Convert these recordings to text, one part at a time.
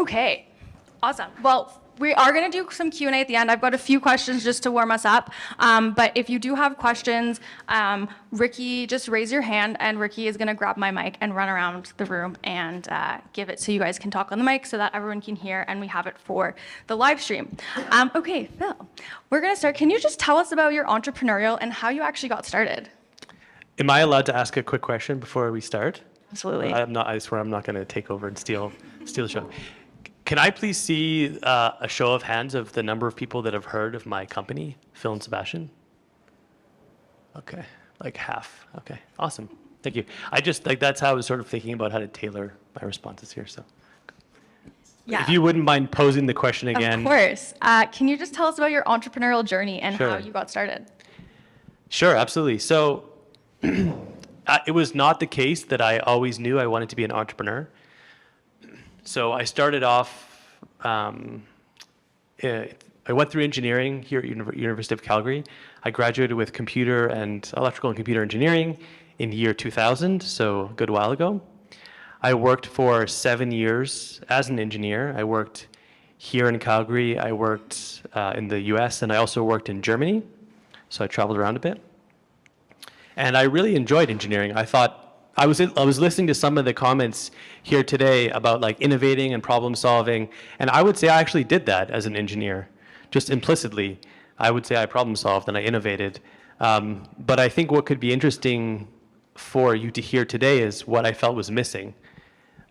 Okay, awesome. Well, we are going to do some Q&A at the end. I've got a few questions just to warm us up. But if you do have questions, Ricky, just raise your hand, and Ricky is going to grab my mic and run around the room and give it so you guys can talk on the mic so that everyone can hear, and we have it for the live stream. Okay, Phil, we're going to start. Can you just tell us about your entrepreneurial and how you actually got started? Am I allowed to ask a quick question before we start? Absolutely. I swear I'm not going to take over and steal the show. Can I please see a show of hands of the number of people that have heard of my company, Phil and Sebastian? Okay, like half. Okay, awesome. Thank you. That's how I was sort of thinking about how to tailor my responses here. So, Yeah. if you wouldn't mind posing the question again. Of course. Can you just tell us about your entrepreneurial journey and Sure. how you got started? Sure, absolutely. So, it was not the case that I always knew I wanted to be an entrepreneur. So I started off, I went through engineering here at University of Calgary. I graduated with electrical and computer engineering in the year 2000, so a good while ago. I worked for 7 years as an engineer. I worked here in Calgary, I worked in the US, and I also worked in Germany. So I traveled around a bit. And I really enjoyed engineering. I was listening to some of the comments here today about like innovating and problem solving, and I would say I actually did that as an engineer, just implicitly. I would say I problem solved and I innovated. But I think what could be interesting for you to hear today is what I felt was missing,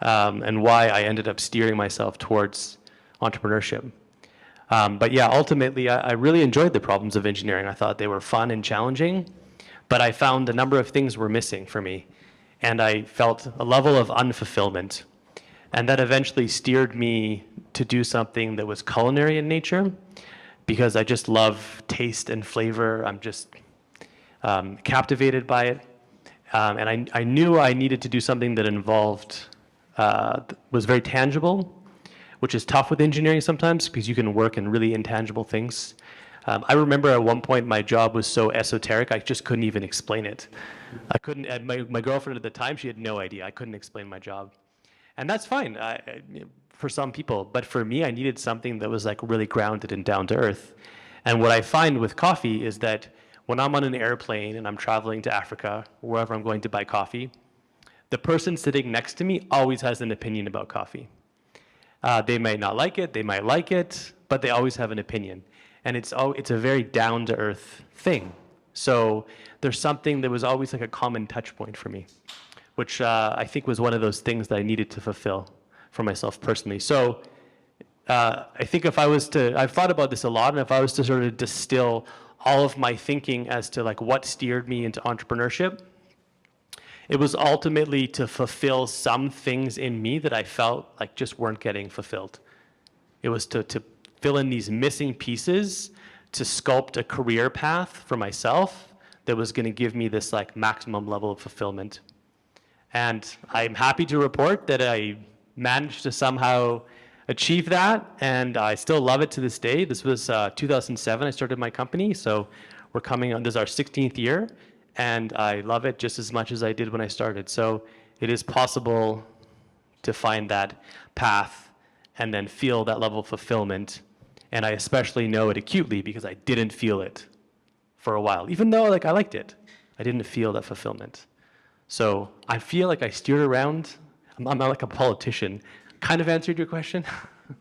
and why I ended up steering myself towards entrepreneurship. But yeah, ultimately, I really enjoyed the problems of engineering. I thought they were fun and challenging, but I found a number of things were missing for me. And I felt a level of unfulfillment. And that eventually steered me to do something that was culinary in nature, because I just love taste and flavor. I'm just captivated by it. And I knew I needed to do something that was very tangible, which is tough with engineering sometimes because you can work in really intangible things. I remember at one point my job was so esoteric, I just couldn't even explain it. I couldn't, my girlfriend at the time, she had no idea. I couldn't explain my job. And that's fine for some people, but for me, I needed something that was like really grounded and down to earth. And what I find with coffee is that when I'm on an airplane and I'm traveling to Africa, wherever I'm going to buy coffee, the person sitting next to me always has an opinion about coffee. They may not like it, they might like it, but they always have an opinion. And it's a very down-to-earth thing. So there's something that was always like a common touch point for me, which I think was one of those things that I needed to fulfill for myself personally. So I think I've thought about this a lot, and if I was to sort of distill all of my thinking as to like what steered me into entrepreneurship, it was ultimately to fulfill some things in me that I felt like just weren't getting fulfilled. It was to fill in these missing pieces to sculpt a career path for myself that was going to give me this like maximum level of fulfillment. And I'm happy to report that I managed to somehow achieve that, and I still love it to this day. This was 2007 I started my company, so we're coming on, this is our 16th year, and I love it just as much as I did when I started. So it is possible to find that path and then feel that level of fulfillment. And I especially know it acutely because I didn't feel it for a while. Even though like I liked it, I didn't feel that fulfillment. So I feel like I steered around. I'm not like a politician. Kind of answered your question?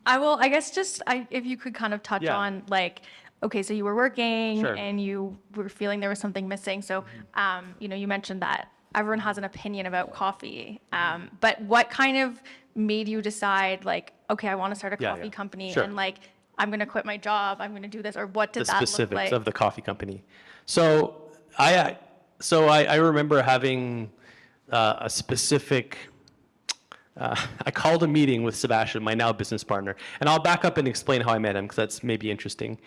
I guess if you could kind of touch Yeah. on like, okay, so you were working Sure. and you were feeling there was something missing. So, you mentioned that everyone has an opinion about coffee. But what kind of made you decide like, okay, I want to start a coffee company, Sure. and like, I'm going to quit my job, I'm going to do this, or what did The that look specifics like? of the coffee company. So I remember having a specific, I called a meeting with Sebastian, my now business partner, and I'll back up and explain how I met him because that's maybe interesting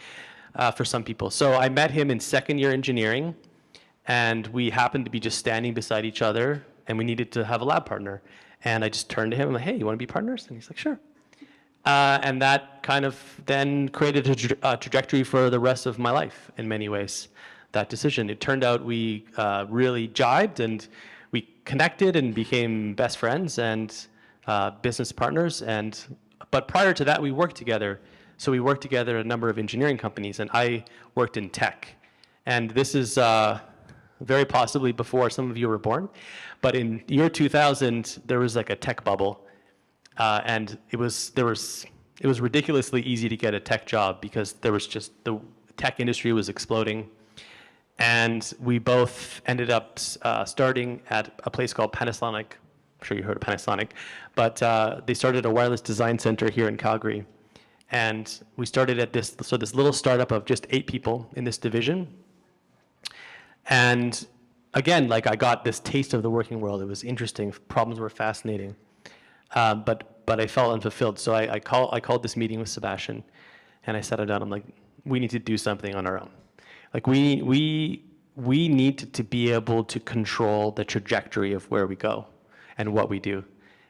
for some people. So I met him in second year engineering, and we happened to be just standing beside each other, and we needed to have a lab partner. And I just turned to him, I'm like, hey, you want to be partners? And he's like, sure. And that kind of then created a trajectory for the rest of my life in many ways, that decision. It turned out we really jibed, and we connected and became best friends and business partners. And But prior to that, we worked together. So we worked together at a number of engineering companies, and I worked in tech. And this is very possibly before some of you were born. But in year 2000, there was like a tech bubble. And it was ridiculously easy to get a tech job because there was just the tech industry was exploding. And we both ended up starting at a place called Panasonic. I'm sure you heard of Panasonic, but they started a wireless design center here in Calgary. And we started at this little startup of just 8 people in this division. And again, like I got this taste of the working world. It was interesting. Problems were fascinating. But I felt unfulfilled. So I called this meeting with Sebastian, and I sat him down. I'm like, we need to do something on our own. Like we need to be able to control the trajectory of where we go and what we do.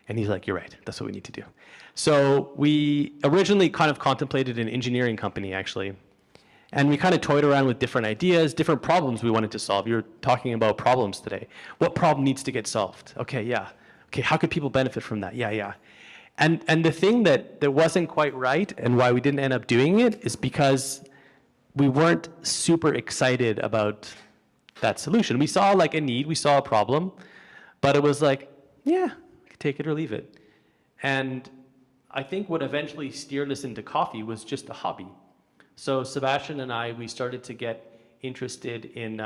And he's like, you're right. That's what we need to do. So we originally kind of contemplated an engineering company, actually. And we kind of toyed around with different ideas, different problems we wanted to solve. You're talking about problems today. What problem needs to get solved? Okay, yeah. Okay, how could people benefit from that? Yeah. And the thing that wasn't quite right and why we didn't end up doing it is because we weren't super excited about that solution. We saw like a need, we saw a problem, but it was like, yeah, take it or leave it. And I think what eventually steered us into coffee was just a hobby. So Sebastian and I, we started to get interested in,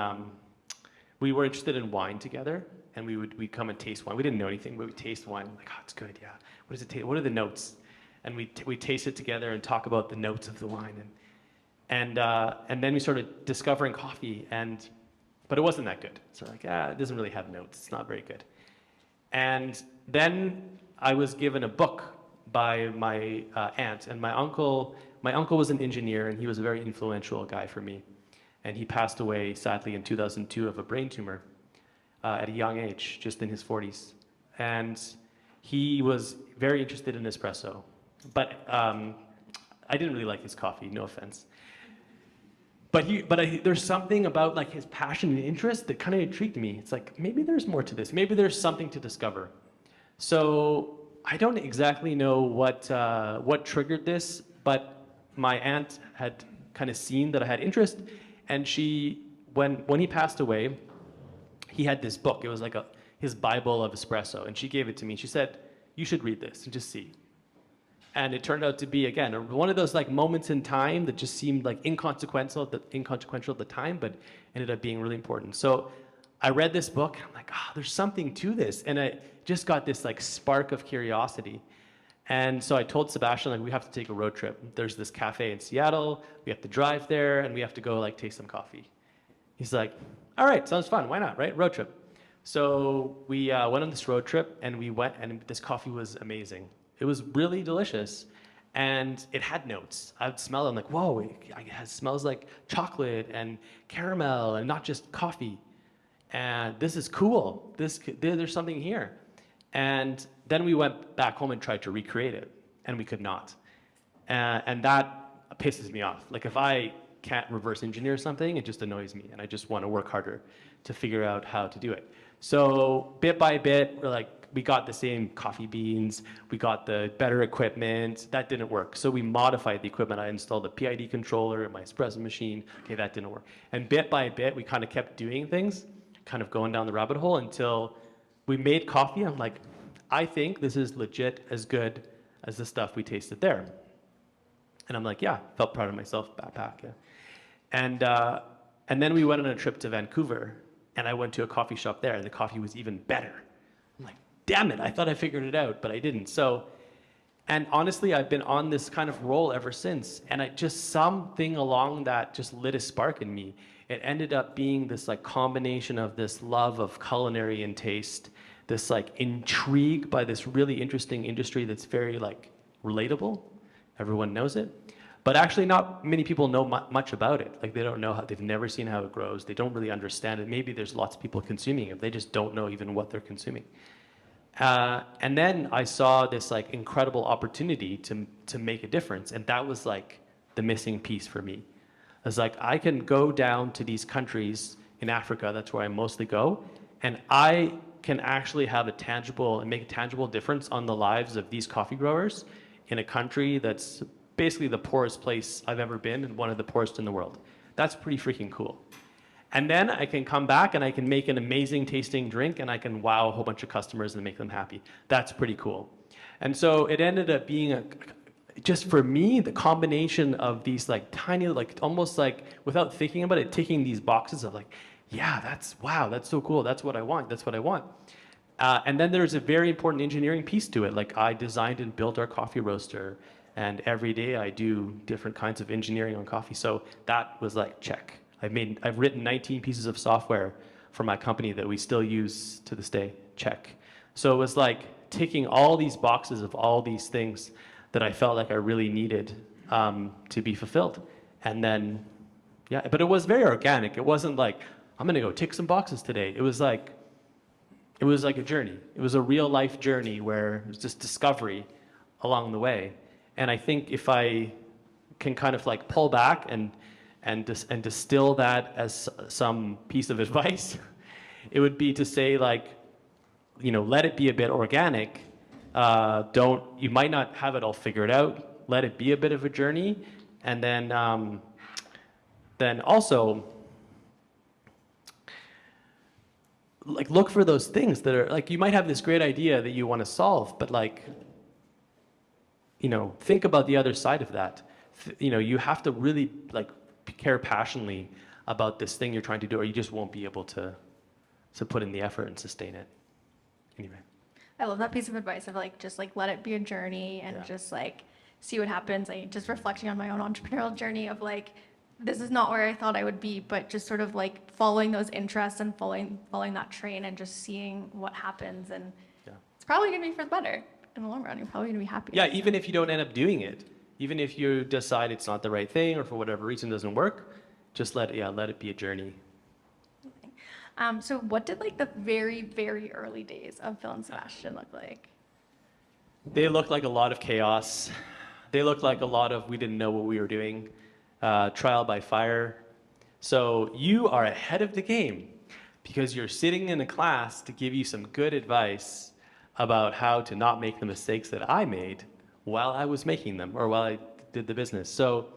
we were interested in wine together, and we'd come and taste wine. We didn't know anything, but we'd taste wine, like, oh, it's good, yeah. What does it taste? What are the notes? And we taste it together and talk about the notes of the wine. And then we started discovering coffee, but it wasn't that good. So like, it doesn't really have notes. It's not very good. And then I was given a book by my aunt, and my uncle was an engineer, and he was a very influential guy for me. And he passed away, sadly, in 2002 of a brain tumor at a young age, just in his 40s. And he was very interested in espresso. But I didn't really like his coffee, no offense. But there's something about like his passion and interest that kind of intrigued me. It's like, maybe there's more to this. Maybe there's something to discover. So I don't exactly know what triggered this, but my aunt had kind of seen that I had interest, and when he passed away, he had this book. It was like his Bible of espresso, and she gave it to me. She said, you should read this and just see. And it turned out to be, again, one of those like moments in time that just seemed like inconsequential at the time, but ended up being really important. So I read this book, and I'm like, there's something to this. And I just got this like spark of curiosity. And so I told Sebastian, like, we have to take a road trip. There's this cafe in Seattle. We have to drive there, and we have to go like taste some coffee. He's like, all right, sounds fun. Why not, right? Road trip. So we went on this road trip, and we went, and this coffee was amazing. It was really delicious, and it had notes. I would smell it. I'm like, whoa, it smells like chocolate and caramel and not just coffee. And this is cool. There's something here. And then we went back home and tried to recreate it, and we could not. And that pisses me off. Like, if I can't reverse engineer something, it just annoys me, and I just want to work harder to figure out how to do it. So bit by bit, we got the same coffee beans, we got the better equipment. That didn't work. So we modified the equipment. I installed a PID controller in my espresso machine. Okay, that didn't work. And bit by bit, we kind of kept doing things, kind of going down the rabbit hole until we made coffee. I'm like, I think this is legit as good as the stuff we tasted there. And I'm like, yeah, felt proud of myself, backpack. Yeah. And then we went on a trip to Vancouver, and I went to a coffee shop there, and the coffee was even better. I'm like, damn it, I thought I figured it out, but I didn't. And honestly, I've been on this kind of roll ever since, and something along that just lit a spark in me. It ended up being this like combination of this love of culinary and taste, this like intrigue by this really interesting industry that's very like relatable. Everyone knows it. But actually not many people know much about it. Like, they don't know they've never seen how it grows. They don't really understand it. Maybe there's lots of people consuming it. They just don't know even what they're consuming. And then I saw this like incredible opportunity to make a difference. And that was like the missing piece for me. I was like, I can go down to these countries in Africa, that's where I mostly go, and I can actually have make a tangible difference on the lives of these coffee growers in a country that's basically the poorest place I've ever been and one of the poorest in the world. That's pretty freaking cool. And then I can come back and I can make an amazing tasting drink and I can wow a whole bunch of customers and make them happy. That's pretty cool. And so it ended up being just for me, the combination of these like tiny, like almost like without thinking about it, ticking these boxes of like, yeah, wow, that's so cool. That's what I want. That's what I want. And then there's a very important engineering piece to it. Like I designed and built our coffee roaster, and every day I do different kinds of engineering on coffee. So that was like, check. I've written 19 pieces of software for my company that we still use to this day, check. So it was like ticking all these boxes of all these things that I felt like I really needed to be fulfilled. And then, yeah, but it was very organic. It wasn't like, I'm gonna go tick some boxes today. It was like a journey. It was a real life journey where it was just discovery along the way. And I think if I can kind of like pull back and distill that as some piece of advice, it would be to say like, let it be a bit organic. You might not have it all figured out. Let it be a bit of a journey. And then also, like look for those things that are like, you might have this great idea that you want to solve, but like, think about the other side of that. You have to really like care passionately about this thing you're trying to do, or you just won't be able to put in the effort and sustain it. Anyway. I love that piece of advice of like, just like let it be a journey and just like see what happens. Like just reflecting on my own entrepreneurial journey of like, this is not where I thought I would be, but just sort of like following those interests and following that train and just seeing what happens. And it's probably going to be for the better in the long run. You're probably going to be happy. Yeah, even if you don't end up doing it, even if you decide it's not the right thing or for whatever reason doesn't work, just let it be a journey. So what did like the very, very early days of Phil and Sebastian look like? They looked like a lot of chaos. They looked like a lot of we didn't know what we were doing. Trial by fire. So you are ahead of the game because you're sitting in a class to give you some good advice about how to not make the mistakes that I made while I was making them or while I did the business. So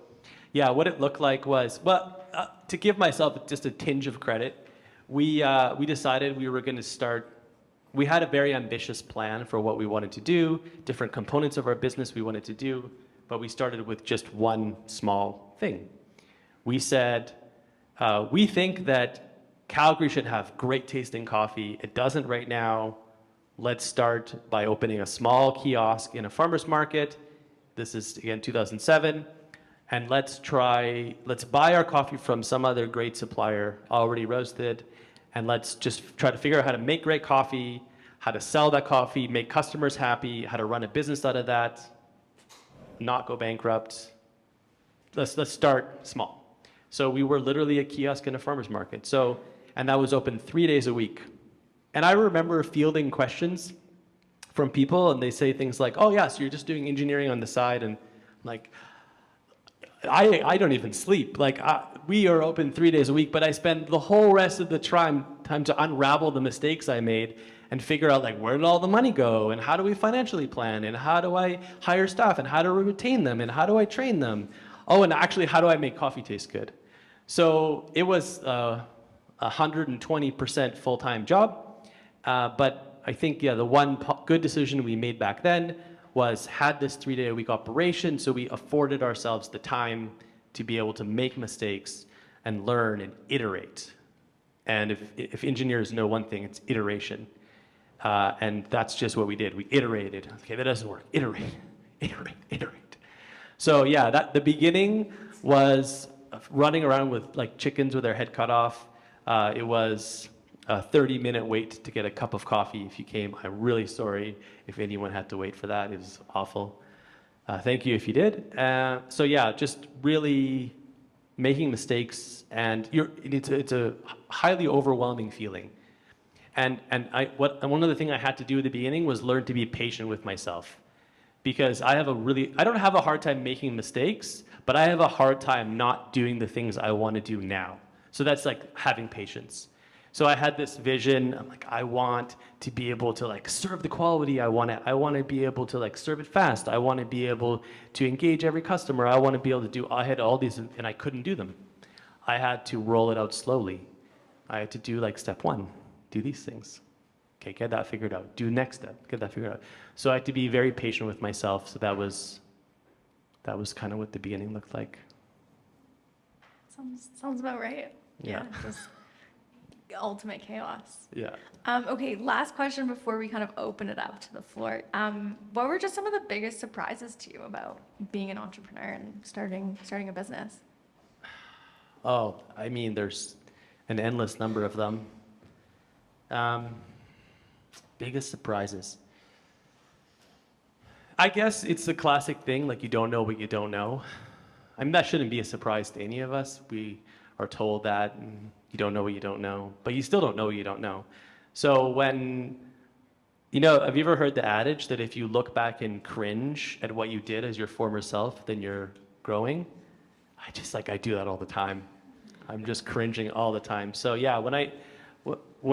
yeah, what it looked like was, to give myself just a tinge of credit, we decided we were going to start. We had a very ambitious plan for what we wanted to do, different components of our business we wanted to do, but we started with just one small thing. We said, we think that Calgary should have great tasting coffee. It doesn't right now. Let's start by opening a small kiosk in a farmer's market. This is, again, 2007. And let's buy our coffee from some other great supplier, already roasted, and let's just try to figure out how to make great coffee, how to sell that coffee, make customers happy, how to run a business out of that, not go bankrupt. Let's start small. So we were literally a kiosk in a farmer's market. And that was open 3 days a week. And I remember fielding questions from people, and they say things like, "Oh yeah, so you're just doing engineering on the side," and like, I don't even sleep. Like we are open 3 days a week, but I spend the whole rest of the time to unravel the mistakes I made and figure out like where did all the money go and how do we financially plan and how do I hire staff and how do we retain them and how do I train them? Oh, and actually, how do I make coffee taste good? So it was 120% full-time job. But I think, the one good decision we made back then was had this 3-day-a-week operation, so we afforded ourselves the time to be able to make mistakes and learn and iterate. And if engineers know one thing, it's iteration. And that's just what we did. We iterated. Okay, that doesn't work. Iterate. So yeah, the beginning was running around with like chickens with their head cut off. It was a 30-minute wait to get a cup of coffee if you came. I'm really sorry if anyone had to wait for that. It was awful. Thank you if you did. So yeah, just really making mistakes, and it's a highly overwhelming feeling. And one other thing I had to do at the beginning was learn to be patient with myself, because I don't have a hard time making mistakes, but I have a hard time not doing the things I want to do now. So that's like having patience. So I had this vision. I'm like, I want to be able to like serve the quality. I want to be able to like serve it fast. I want to be able to engage every customer. I want to be able to do, I had all these and I couldn't do them. I had to roll it out slowly. I had to do like step one, do these things. Okay, get that figured out. Do next step, get that figured out. So I had to be very patient with myself. So that was kind of what the beginning looked like. Sounds about right. Yeah. Just ultimate chaos. Yeah. Okay, last question before we kind of open it up to the floor. What were just some of the biggest surprises to you about being an entrepreneur and starting a business? Oh, I mean, there's an endless number of them. Biggest surprises. I guess it's the classic thing, like you don't know what you don't know. I mean, that shouldn't be a surprise to any of us. We are told that you don't know what you don't know, but you still don't know what you don't know. So when, have you ever heard the adage that if you look back and cringe at what you did as your former self, then you're growing? I do that all the time. I'm just cringing all the time. So yeah, when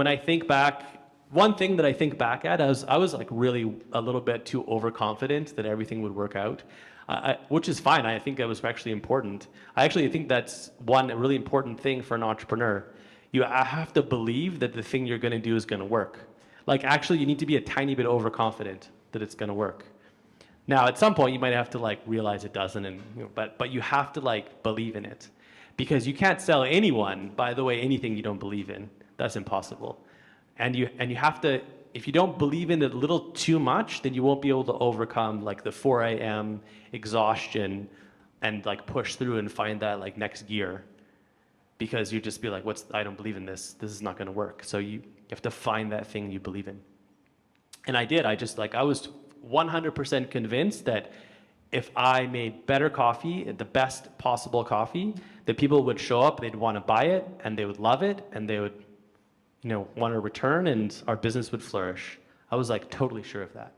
I think back, one thing that I think back at, I was like really a little bit too overconfident that everything would work out, which is fine. I think that was actually important. I actually think that's one really important thing for an entrepreneur. You have to believe that the thing you're going to do is going to work. Like actually, you need to be a tiny bit overconfident that it's going to work. Now, at some point, you might have to like realize it doesn't, and but you have to like believe in it, because you can't sell anyone, by the way, anything you don't believe in. That's impossible. And you have to, if you don't believe in it a little too much, then you won't be able to overcome like the 4 a.m. exhaustion and like push through and find that like next gear, because you just be like, I don't believe in this. This is not going to work. So you have to find that thing you believe in. And I did. I was 100% convinced that if I made better coffee, the best possible coffee, that people would show up, they'd want to buy it, and they would love it, and they would want to return, and our business would flourish. I was like totally sure of that.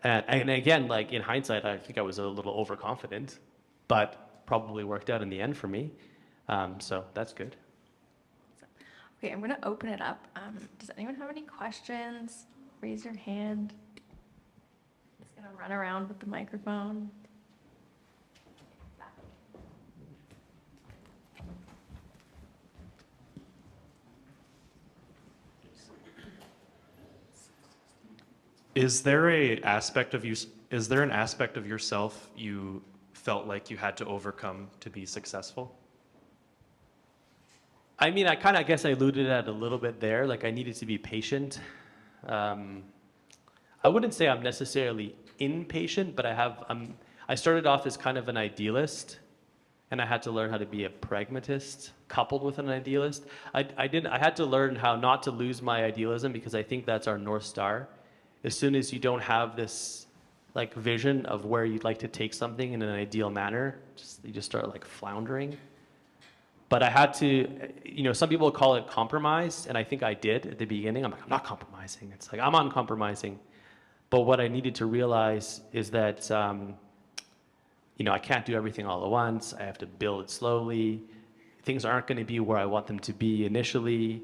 And again, like in hindsight, I think I was a little overconfident, but probably worked out in the end for me. So that's good. Okay, I'm going to open it up. Does anyone have any questions? Raise your hand. Just going to run around with the microphone. Is there an aspect of yourself you felt like you had to overcome to be successful? I mean, I guess I alluded at a little bit there. Like I needed to be patient. I wouldn't say I'm necessarily impatient, but I started off as kind of an idealist, and I had to learn how to be a pragmatist coupled with an idealist. I had to learn how not to lose my idealism, because I think that's our North Star. As soon as you don't have this like vision of where you'd like to take something in an ideal manner, you just start like floundering. But I had to, some people call it compromise, and I think I did at the beginning. I'm like, I'm not compromising. It's like, I'm uncompromising. But what I needed to realize is that, I can't do everything all at once. I have to build it slowly. Things aren't going to be where I want them to be initially.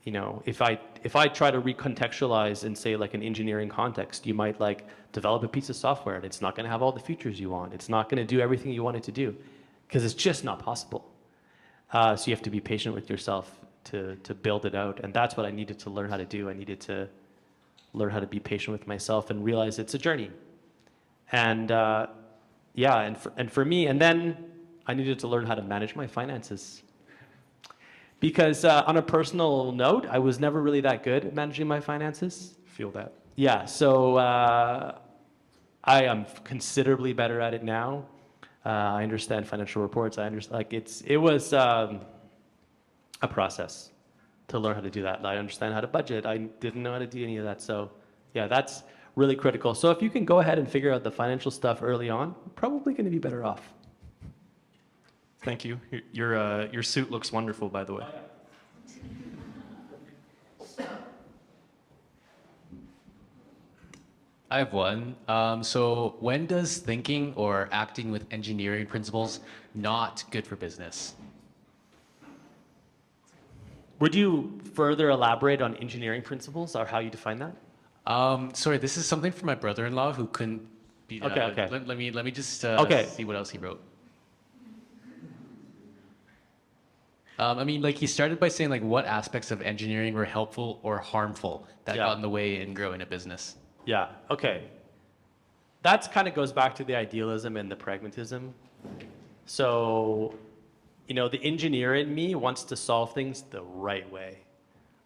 If I try to recontextualize and say like an engineering context, you might like develop a piece of software and it's not going to have all the features you want. It's not going to do everything you want it to do, because it's just not possible. So you have to be patient with yourself to build it out. And that's what I needed to learn how to do. I needed to learn how to be patient with myself and realize it's a journey. And for me, and then I needed to learn how to manage my finances. Because on a personal note, I was never really that good at managing my finances. Feel that. Yeah, so I am considerably better at it now. I understand financial reports. I understand, it was a process to learn how to do that. I understand how to budget. I didn't know how to do any of that. So yeah, that's really critical. So if you can go ahead and figure out the financial stuff early on, you're probably going to be better off. Thank you. Your suit looks wonderful, by the way. I have one. So when does thinking or acting with engineering principles not good for business? Would you further elaborate on engineering principles or how you define that? Sorry, this is something from my brother-in-law who couldn't be. Okay. Let me just Okay. see what else he wrote. I mean, like he started by saying like what aspects of engineering were helpful or harmful that Yeah. got in the way in growing a business. Yeah, okay. That kind of goes back to the idealism and the pragmatism. So, you know, the engineer in me wants to solve things the right way.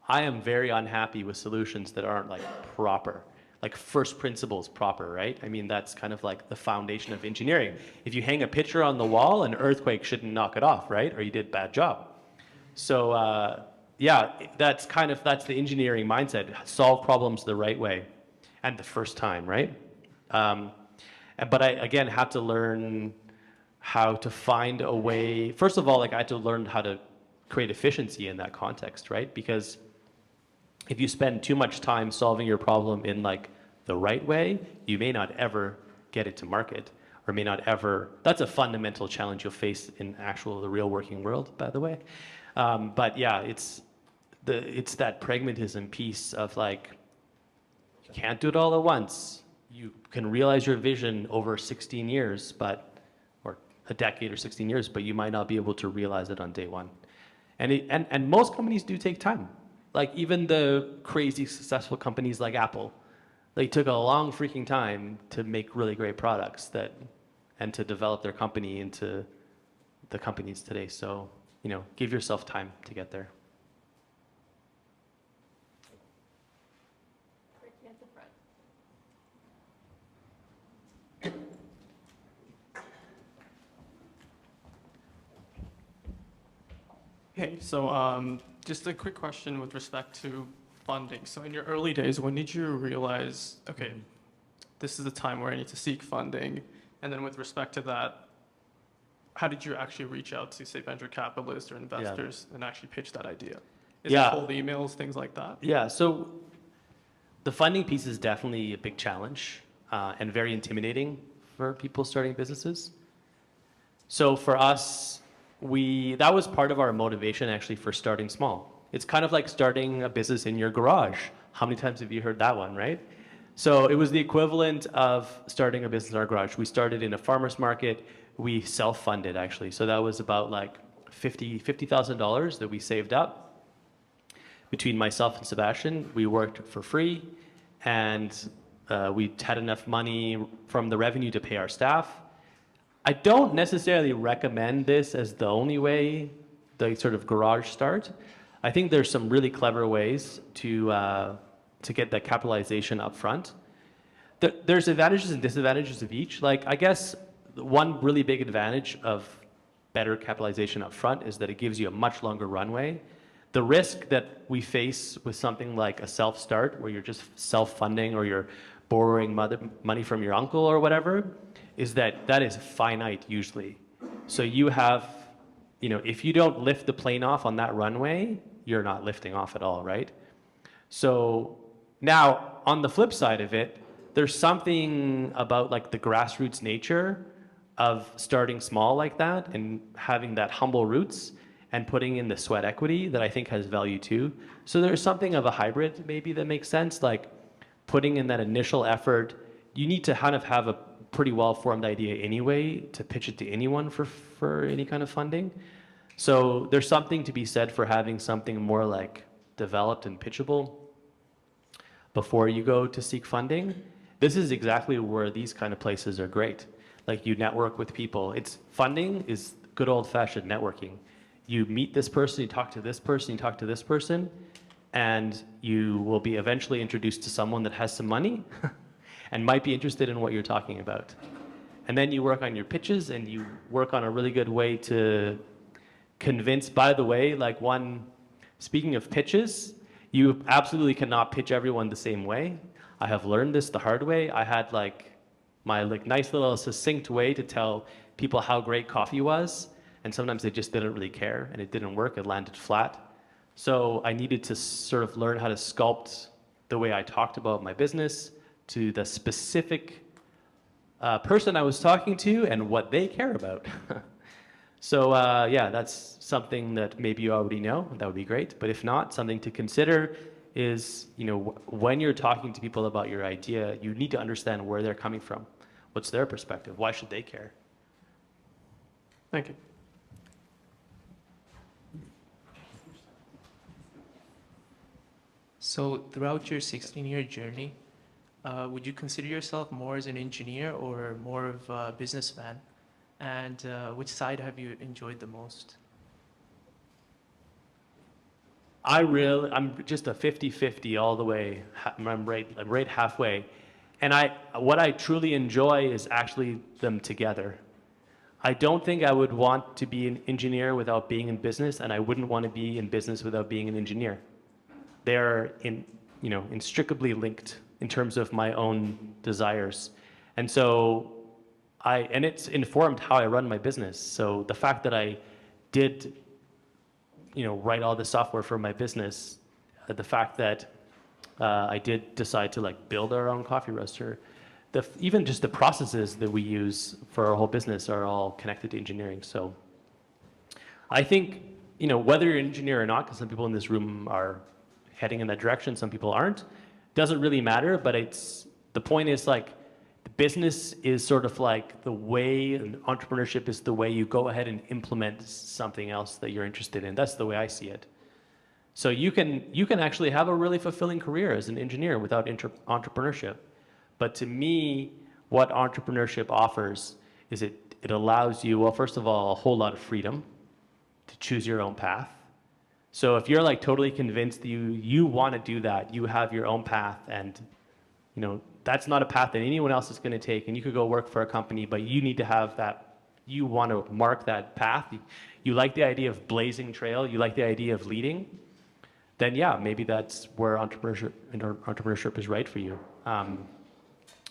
I am very unhappy with solutions that aren't like proper, like first principles proper, right? I mean, that's kind of like the foundation of engineering. If you hang a picture on the wall, an earthquake shouldn't knock it off, right? Or you did a bad job. So, yeah, that's the engineering mindset. Solve problems the right way and the first time, right? But I, again, have to learn how to find a way. First of all, like I had to learn how to create efficiency in that context, right? Because if you spend too much time solving your problem in like the right way, you may not ever get it to market or may not ever. That's a fundamental challenge you'll face in the real working world, by the way. But yeah, it's that pragmatism piece of like, you can't do it all at once. You can realize your vision over 16 years, or a decade or 16 years, but you might not be able to realize it on day one. And most companies do take time. Like even the crazy successful companies like Apple, they took a long freaking time to make really great products and to develop their company into the companies today. So, you know, give yourself time to get there. Hey, so just a quick question with respect to funding. So in your early days, when did you realize, okay, this is the time where I need to seek funding? And then with respect to that, how did you actually reach out to, say, venture capitalists or investors and actually pitch that idea? Is it cold emails, things like that? Yeah, so the funding piece is definitely a big challenge and very intimidating for people starting businesses. So for us, that was part of our motivation actually for starting small. It's kind of like starting a business in your garage. How many times have you heard that one, right? So it was the equivalent of starting a business in our garage. We started in a farmer's market. We self-funded actually. So that was about like $50,000 that we saved up. Between myself and Sebastian, we worked for free and we had enough money from the revenue to pay our staff. I don't necessarily recommend this as the only way, the sort of garage start. I think there's some really clever ways to get that capitalization up front. There's advantages and disadvantages of each. Like, I guess one really big advantage of better capitalization up front is that it gives you a much longer runway. The risk that we face with something like a self-start, where you're just self-funding or you're borrowing money from your uncle or whatever, is that is finite usually. So you have, you know, if you don't lift the plane off on that runway, you're not lifting off at all, right? So now on the flip side of it, there's something about like the grassroots nature of starting small like that and having that humble roots and putting in the sweat equity that I think has value too. So there's something of a hybrid maybe that makes sense, like putting in that initial effort. You need to kind of have a pretty well-formed idea anyway to pitch it to anyone for any kind of funding. So there's something to be said for having something more like developed and pitchable before you go to seek funding. This is exactly where these kind of places are great. Like you network with people. Funding is good old-fashioned networking. You meet this person, you talk to this person, you talk to this person, and you will be eventually introduced to someone that has some money and might be interested in what you're talking about. And then you work on your pitches and you work on a really good way to convince, by the way, speaking of pitches, you absolutely cannot pitch everyone the same way. I have learned this the hard way. I had my nice little succinct way to tell people how great coffee was, and sometimes they just didn't really care and it didn't work, it landed flat. So I needed to sort of learn how to sculpt the way I talked about my business to the specific person I was talking to and what they care about. So yeah, that's something that maybe you already know. That would be great. But if not, something to consider is, when you're talking to people about your idea, you need to understand where they're coming from. What's their perspective? Why should they care? Thank you. So throughout your 16-year journey, would you consider yourself more as an engineer or more of a businessman? And which side have you enjoyed the most? I'm just a 50-50 all the way. I'm right halfway. And what I truly enjoy is actually them together. I don't think I would want to be an engineer without being in business, and I wouldn't want to be in business without being an engineer. They're inextricably linked in terms of my own desires. And so and it's informed how I run my business. So the fact that I did, write all the software for my business, the fact that I did decide to build our own coffee roaster, even just the processes that we use for our whole business are all connected to engineering. So I think, whether you're an engineer or not, because some people in this room are heading in that direction, some people aren't, doesn't really matter, but the point is the business is sort of the way, and entrepreneurship is the way you go ahead and implement something else that you're interested in. That's the way I see it. So you can actually have a really fulfilling career as an engineer without entrepreneurship. But to me, what entrepreneurship offers is it allows you, well, first of all, a whole lot of freedom to choose your own path. So if you're totally convinced you want to do that, you have your own path, and that's not a path that anyone else is going to take, and you could go work for a company, but you need to have that, you want to mark that path. You like the idea of blazing trail, you like the idea of leading, then yeah, maybe that's where entrepreneurship is right for you.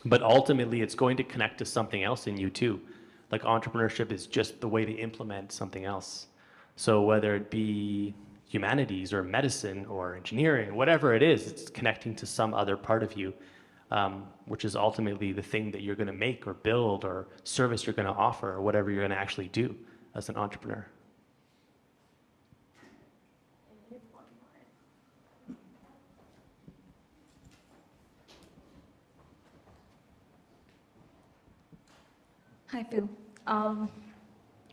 But ultimately, it's going to connect to something else in you too. Entrepreneurship is just the way to implement something else. So whether it be humanities or medicine or engineering, whatever it is, it's connecting to some other part of you. Which is ultimately the thing that you're going to make or build or service you're going to offer or whatever you're going to actually do as an entrepreneur. Hi, Phil.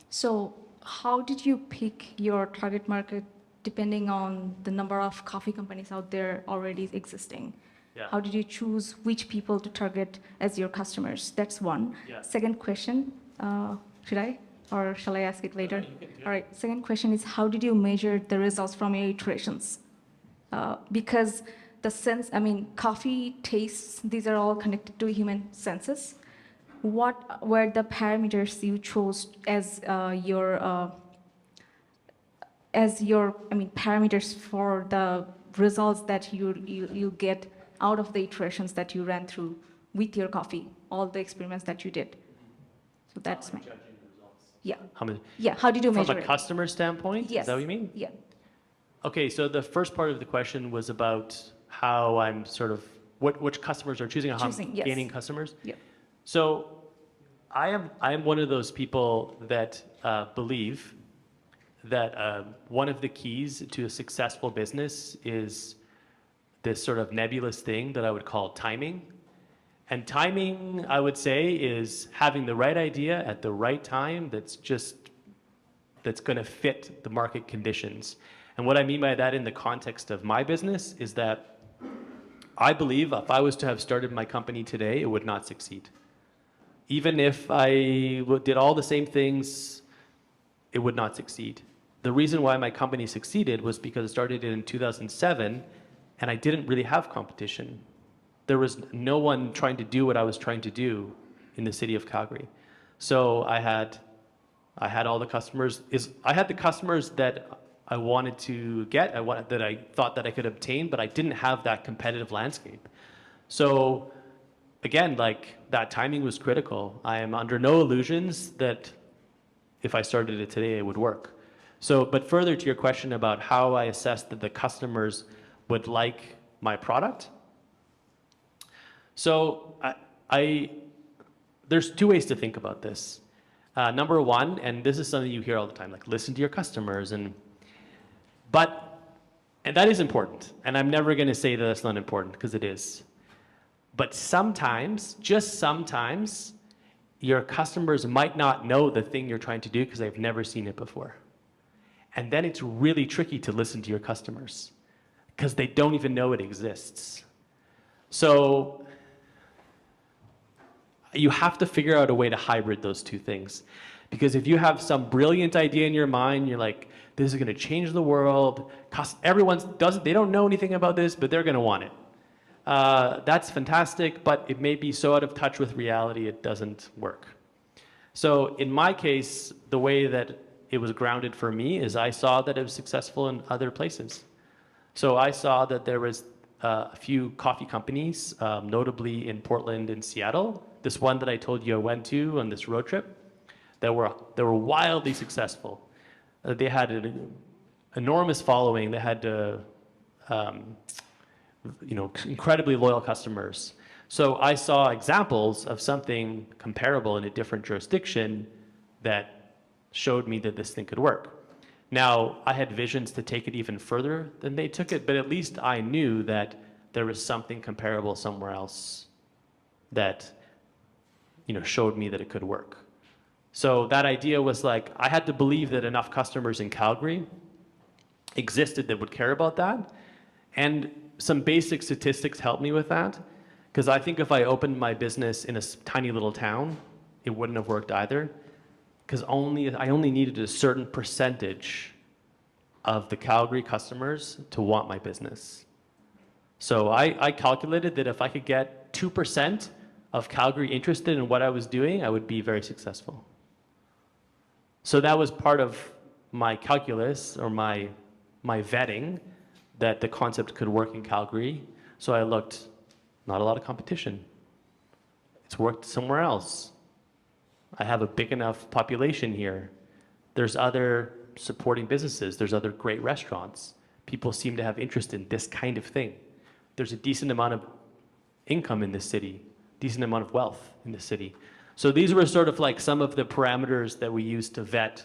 So how did you pick your target market depending on the number of coffee companies out there already existing? Yeah. How did you choose which people to target as your customers? That's one. Yeah. Second question, should I? Or shall I ask it later? All right, second question is, how did you measure the results from your iterations? Because coffee, tastes, these are all connected to human senses. What were the parameters you chose as parameters for the results that you get out of the iterations that you ran through with your coffee, all the experiments that you did? So that's my. Yeah. How did you measure From a it? customer standpoint? Yes. Is that what you mean? Yeah. Okay, so the first part of the question was about how I'm which customers are choosing, how I'm Yes. gaining customers. Yeah. So I am one of those people that believe that one of the keys to a successful business is this sort of nebulous thing that I would call timing. And timing, I would say, is having the right idea at the right time that's going to fit the market conditions. And what I mean by that in the context of my business is that I believe if I was to have started my company today, it would not succeed. Even if I did all the same things, it would not succeed. The reason why my company succeeded was because it started in 2007, and I didn't really have competition. There was no one trying to do what I was trying to do in the city of Calgary. So I had all the customers. I had the customers that I wanted to get, that I thought that I could obtain, but I didn't have that competitive landscape. So again, that timing was critical. I am under no illusions that if I started it today, it would work. So, but further to your question about how I assessed that the customers would like my product. So there's two ways to think about this. Number one, and this is something you hear all the time, like listen to your customers, and that is important. And I'm never going to say that that's not important, because it is. But sometimes, just sometimes, your customers might not know the thing you're trying to do because they've never seen it before. And then it's really tricky to listen to your customers because they don't even know it exists. So you have to figure out a way to hybrid those two things. Because if you have some brilliant idea in your mind, you're like, this is going to change the world. They don't know anything about this, but they're going to want it. That's fantastic, but it may be so out of touch with reality it doesn't work. So in my case, the way that it was grounded for me is I saw that it was successful in other places. So I saw that there was a few coffee companies, notably in Portland and Seattle. This one that I told you I went to on this road trip, that were wildly successful. They had an enormous following. They had incredibly loyal customers. So I saw examples of something comparable in a different jurisdiction that showed me that this thing could work. Now, I had visions to take it even further than they took it, but at least I knew that there was something comparable somewhere else that showed me that it could work. So that idea was like, I had to believe that enough customers in Calgary existed that would care about that. And some basic statistics helped me with that. Because I think if I opened my business in a tiny little town, it wouldn't have worked either. Because I only needed a certain percentage of the Calgary customers to want my business. So I calculated that if I could get 2% of Calgary interested in what I was doing, I would be very successful. So that was part of my calculus or my vetting that the concept could work in Calgary. So I looked, not a lot of competition. It's worked somewhere else. I have a big enough population here. There's other supporting businesses. There's other great restaurants. People seem to have interest in this kind of thing. There's a decent amount of income in this city, decent amount of wealth in the city. So these were sort of like some of the parameters that we used to vet,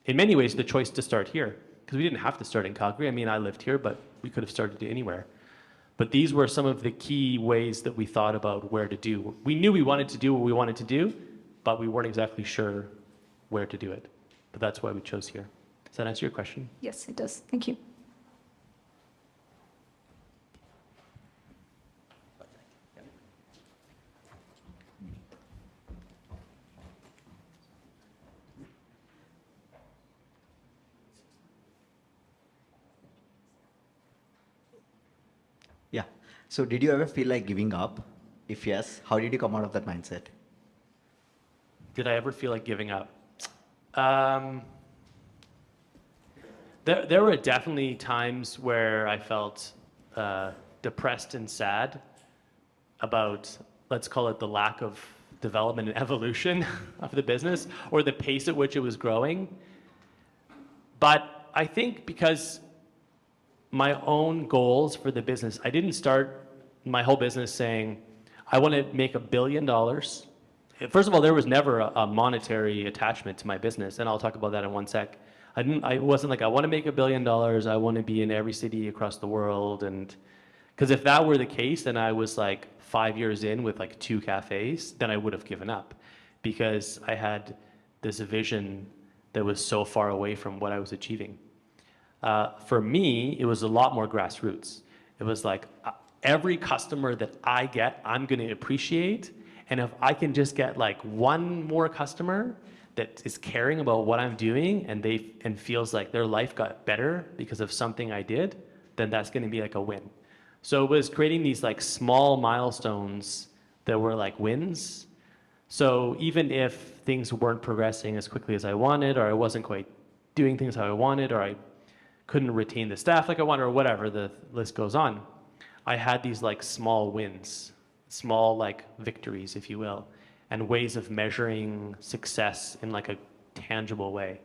in many ways, the choice to start here. Because we didn't have to start in Calgary. I mean, I lived here, but we could have started anywhere. But these were some of the key ways that we thought about where to do. We knew we wanted to do what we wanted to do, but we weren't exactly sure where to do it. But that's why we chose here. Does that answer your question? Yes, it does. Thank you. Yeah. So did you ever feel like giving up? If yes, how did you come out of that mindset? Did I ever feel like giving up? There were definitely times where I felt depressed and sad about, let's call it the lack of development and evolution of the business, or the pace at which it was growing. But I think because my own goals for the business, I didn't start my whole business saying, I want to make $1 billion. First of all, there was never a monetary attachment to my business, and I'll talk about that in one sec. I wasn't like, I want to make $1 billion, I want to be in every city across the world, and because if that were the case, then I was like 5 years in with like 2 cafes, then I would have given up, because I had this vision that was so far away from what I was achieving. For me, it was a lot more grassroots. It was like, every customer that I get, I'm going to appreciate. And if I can just get like one more customer that is caring about what I'm doing and feels like their life got better because of something I did, then that's going to be like a win. So it was creating these like small milestones that were like wins. So even if things weren't progressing as quickly as I wanted, or I wasn't quite doing things how I wanted, or I couldn't retain the staff like I wanted, or whatever, the list goes on, I had these like small wins, small like victories, if you will, and ways of measuring success in like a tangible way.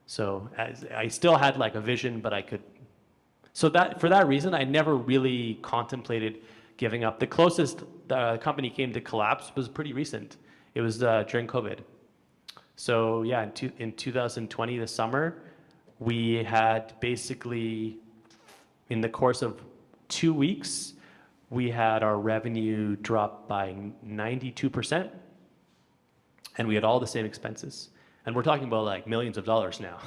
So I still had like a vision, but I could. So that for that reason, I never really contemplated giving up. The closest the company came to collapse was pretty recent. It was during COVID. So yeah, in 2020, the summer, we had basically, in the course of 2 weeks, we had our revenue drop by 92%, and we had all the same expenses. And we're talking about like millions of dollars now.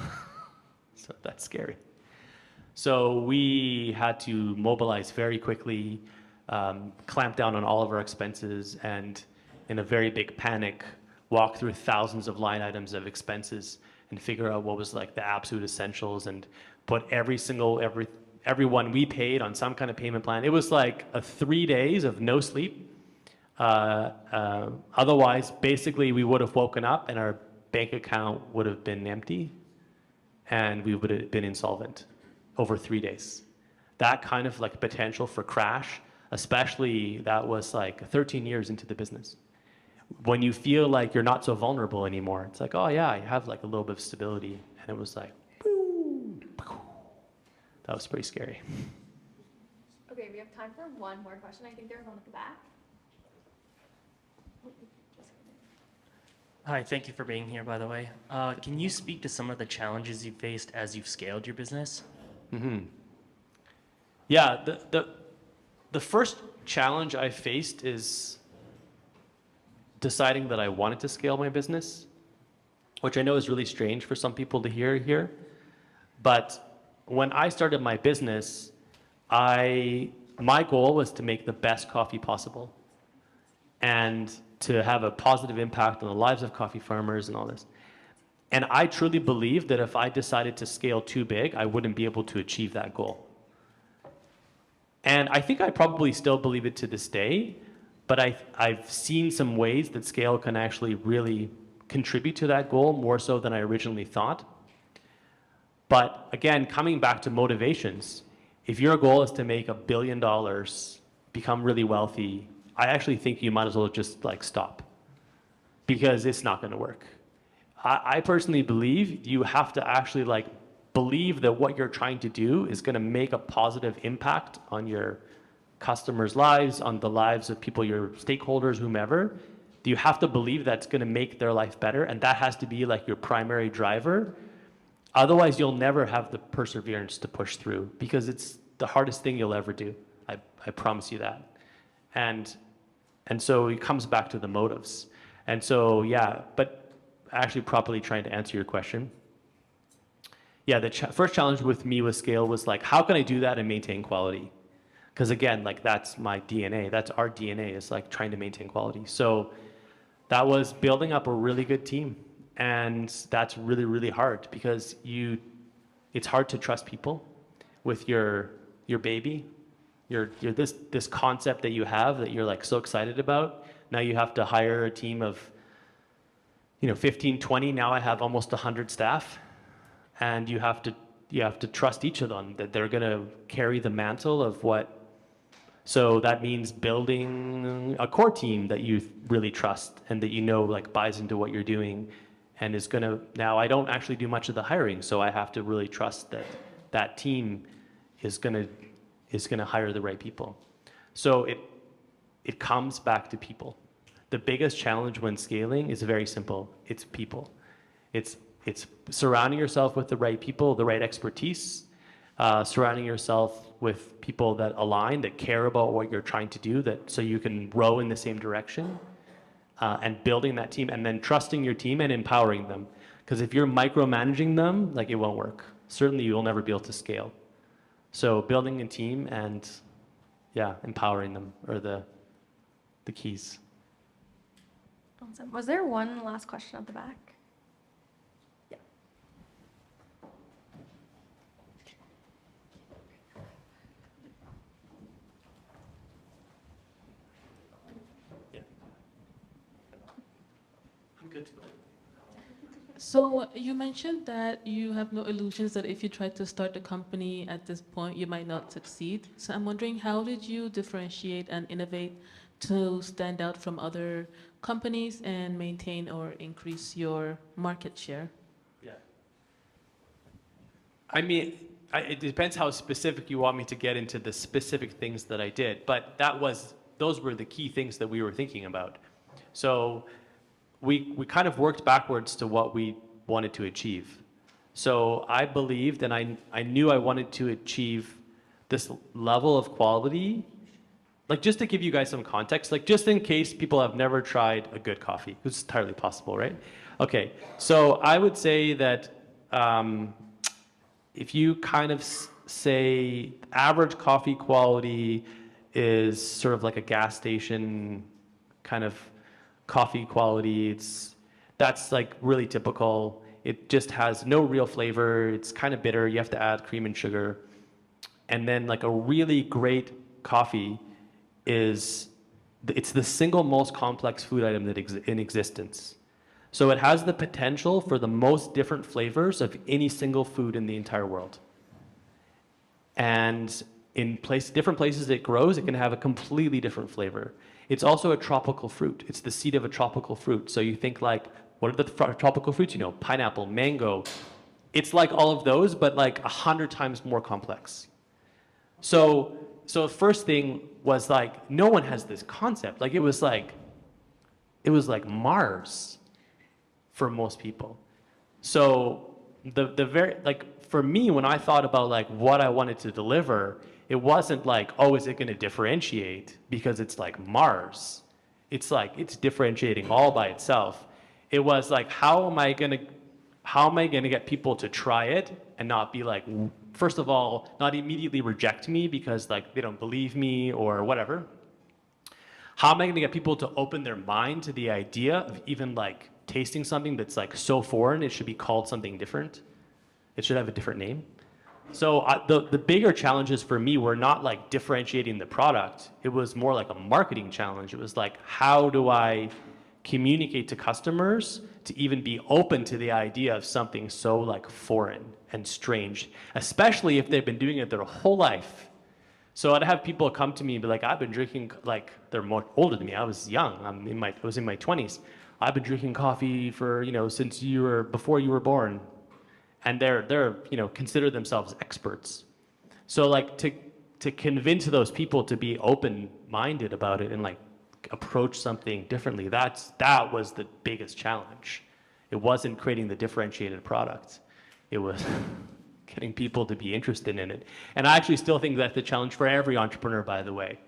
So that's scary. So we had to mobilize very quickly, clamp down on all of our expenses, and in a very big panic, walk through thousands of line items of expenses and figure out what was like the absolute essentials, and put everyone we paid on some kind of payment plan. It was like 3 days of no sleep. Otherwise, basically, we would have woken up and our bank account would have been empty, and we would have been insolvent over 3 days. That kind of like potential for crash, especially that was like 13 years into the business. When you feel like you're not so vulnerable anymore, it's like, oh yeah, I have like a little bit of stability. And it was like, boom. That was pretty scary. Okay, we have time for one more question. I think there's one at the back. Hi, thank you for being here, by the way. Can you speak to some of the challenges you faced as you've scaled your business? Yeah, the first challenge I faced is deciding that I wanted to scale my business, which I know is really strange for some people to hear here. But when I started my business, my goal was to make the best coffee possible and to have a positive impact on the lives of coffee farmers and all this. And I truly believe that if I decided to scale too big, I wouldn't be able to achieve that goal. And I think I probably still believe it to this day, but I've seen some ways that scale can actually really contribute to that goal more so than I originally thought. But again, coming back to motivations, if your goal is to make $1 billion, become really wealthy, I actually think you might as well just like stop, because it's not going to work. I personally believe you have to actually like believe that what you're trying to do is going to make a positive impact on your customers' lives, on the lives of people, your stakeholders, whomever. You have to believe that's going to make their life better, and that has to be like your primary driver. Otherwise, you'll never have the perseverance to push through, because it's the hardest thing you'll ever do. I promise you that. And so it comes back to the motives. And so, yeah, but actually properly trying to answer your question. Yeah, the first challenge with me with scale was like, how can I do that and maintain quality? Because again, like that's my DNA. That's our DNA, is like trying to maintain quality. So that was building up a really good team. And that's really, really hard, because it's hard to trust people with your baby. You're this concept that you have that you're like so excited about. Now you have to hire a team of 15, 20. Now I have almost 100 staff, and you have to trust each of them that they're going to carry the mantle of what. So that means building a core team that you really trust and that like buys into what you're doing, and is going to. Now I don't actually do much of the hiring, so I have to really trust that that team is going to hire the right people. So it comes back to people. The biggest challenge when scaling is very simple. It's people. It's surrounding yourself with the right people, the right expertise, surrounding yourself with people that align, that care about what you're trying to do, so you can row in the same direction, and building that team, and then trusting your team and empowering them. Because if you're micromanaging them, like, it won't work. Certainly you'll never be able to scale. So building a team and empowering them are the keys. Awesome. Was there one last question at the back? Yeah. I'm good to go. So you mentioned that you have no illusions that if you try to start a company at this point, you might not succeed. So I'm wondering, how did you differentiate and innovate to stand out from other companies and maintain or increase your market share? Yeah. I mean, it depends how specific you want me to get into the specific things that I did, but those were the key things that we were thinking about. So we kind of worked backwards to what we wanted to achieve. So I believed and I knew I wanted to achieve this level of quality. Like, just to give you guys some context, like just in case people have never tried a good coffee, which is entirely possible, right? Okay, so I would say that if you kind of say average coffee quality is sort of like a gas station kind of coffee quality, that's like really typical. It just has no real flavor. It's kind of bitter. You have to add cream and sugar. And then like a really great coffee it's the single most complex food item that in existence. So it has the potential for the most different flavors of any single food in the entire world. And in different places it grows, it can have a completely different flavor. It's also a tropical fruit. It's the seed of a tropical fruit. So you think like, what are the tropical fruits? You know, pineapple, mango. It's like all of those, but like 100 times more complex. So the first thing was like, no one has this concept. Like it was like Mars for most people. So the very, like for me, when I thought about like what I wanted to deliver, it wasn't like, oh, is it going to differentiate because it's like Mars? It's like, it's differentiating all by itself. It was like, how am I going to get people to try it and not be like, first of all, not immediately reject me because like they don't believe me or whatever. How am I going to get people to open their mind to the idea of even like tasting something that's like so foreign, it should be called something different. It should have a different name. So the bigger challenges for me were not like differentiating the product. It was more like a marketing challenge. It was like, how do I communicate to customers to even be open to the idea of something so like foreign and strange, especially if they've been doing it their whole life. So I'd have people come to me and be like, I've been drinking, like they're more older than me. I was young. I was in my 20s. I've been drinking coffee for, since before you were born. And they're consider themselves experts. So like to convince those people to be open-minded about it and like approach something differently, that was the biggest challenge. It wasn't creating the differentiated product. It was getting people to be interested in it. And I actually still think that's the challenge for every entrepreneur, by the way.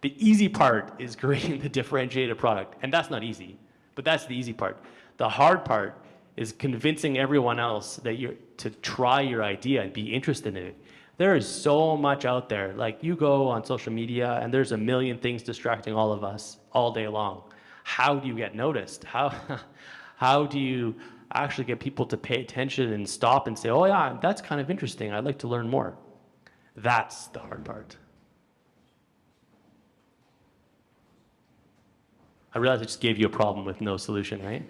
The easy part is creating the differentiated product, and that's not easy, but that's the easy part. The hard part is convincing everyone else that to try your idea and be interested in it. There is so much out there. Like you go on social media and there's a million things distracting all of us all day long. How do you get noticed? How do you actually get people to pay attention and stop and say, oh yeah, that's kind of interesting. I'd like to learn more. That's the hard part. I realize I just gave you a problem with no solution, right?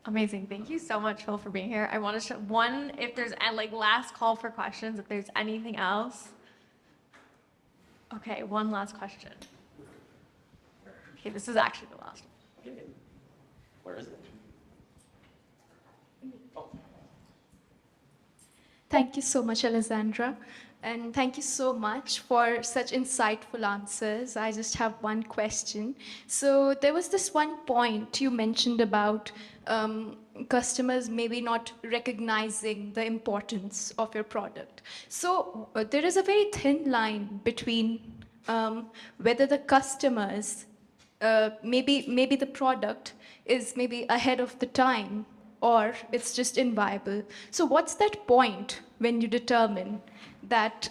Amazing. Thank you so much, Phil, for being here. I want to if there's like last call for questions, if there's anything else. Okay, one last question. Okay, this is actually the last one. Where is it? Thank you so much, Alessandra. And thank you so much for such insightful answers. I just have one question. So there was this one point you mentioned about customers maybe not recognizing the importance of your product. So there is a very thin line between whether the customers, maybe the product is maybe ahead of the time or it's just inviable. So what's that point when you determine that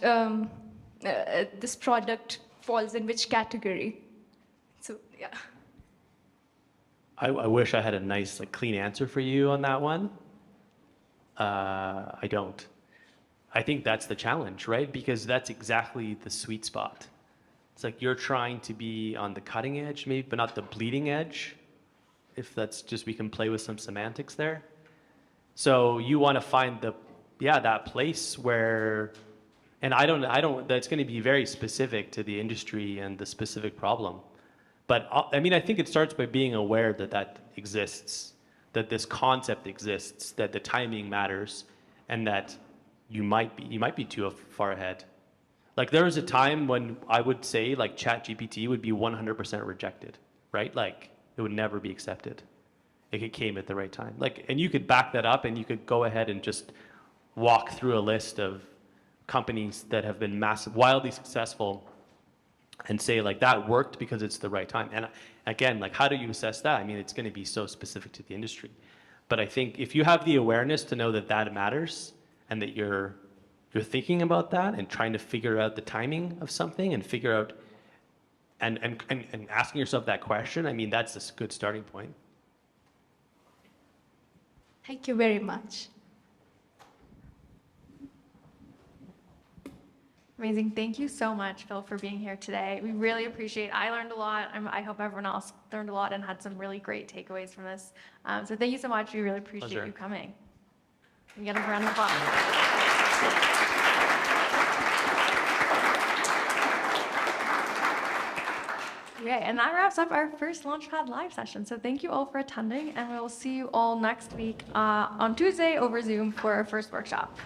this product falls in which category? So, yeah. I wish I had a nice, like, clean answer for you on that one. I don't. I think that's the challenge, right? Because that's exactly the sweet spot. It's like you're trying to be on the cutting edge, maybe, but not the bleeding edge. If that's just, we can play with some semantics there. So you want to find that place where, and I don't, that's going to be very specific to the industry and the specific problem. But I mean, I think it starts by being aware that exists, that this concept exists, that the timing matters, and that you might be too far ahead. Like there was a time when I would say like ChatGPT would be 100% rejected, right? Like it would never be accepted. It came at the right time. Like, and you could back that up, and you could go ahead and just walk through a list of companies that have been massive, wildly successful, and say like that worked because it's the right time. And again, like how do you assess that? I mean, it's going to be so specific to the industry. But I think if you have the awareness to know that that matters and that you're thinking about that and trying to figure out the timing of something and figure out and asking yourself that question, I mean, that's a good starting point. Thank you very much. Amazing. Thank you so much, Phil, for being here today. We really appreciate it. I learned a lot. I hope everyone else learned a lot and had some really great takeaways from this. So thank you so much. We really appreciate Pleasure. you coming. We get a round of applause. Okay, and that wraps up our first Launchpad live session. So thank you all for attending, and we will see you all next week on Tuesday over Zoom for our first workshop.